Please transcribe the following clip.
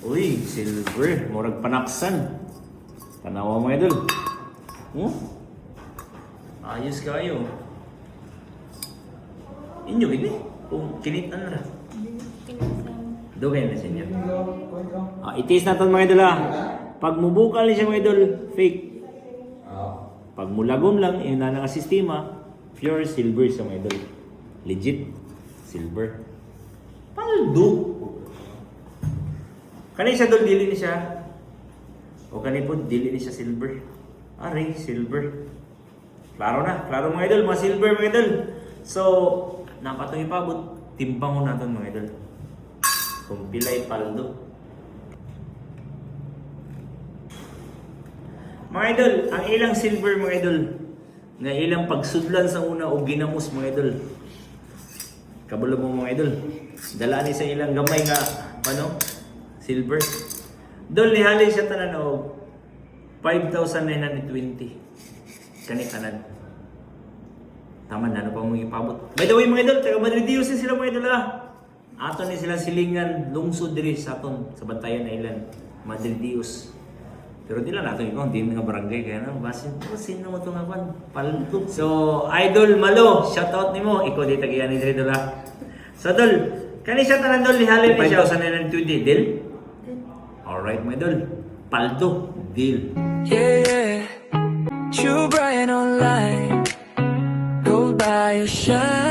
Uy, silver. Murag panaksan. Tanawa mga idol. Ayos kayo. Inyo, gini. Kung kinitan na. Dugay na sa inyo. Itiis natin mga idol ha. Pag mubukal niya mga idol, fake. Pag mulagom lang, yun na nga sistema, pure silver sa mga idol. Legit. Silver. Paldo. Kanay siya dol, dili ni siya. O kanay po, dili ni siya silver. Aray, silver. Klaro na. Klaro mga idol, mga silver mga idol. So, napatong ipabot, timbang mo natin mga idol. Kung pilay paldo. Mga idol, ang ilang silver mga idol, nga ilang pagsudlan sa una o ginamos mga idol. Kabalo mo mga idol. Dala ni sa ilang gamay nga, ano? Silver. Dol, nihalin siya tanan o 5,920. Kani kanan. Tama na, ano pa mong ipabot. By the way mga idol, taga Madrid sila mga idol ha. Aton ni silang silingan lungsod diri sa aton sa Bantayan Island, Madrid Dios. Pero di lang natin ikaw, hindi nga barangay kaya na basin na mo itong apan, paldo. So, Idol Malo, shoutout ni mo, ikaw di tagiyan ni Dre Dola. So, Dol, kani siya tanan Dol, lihalin ni siya. 5,920, deal? Alright, my Dol, paldo, deal. Yeah, True Brian online, gold by your shine.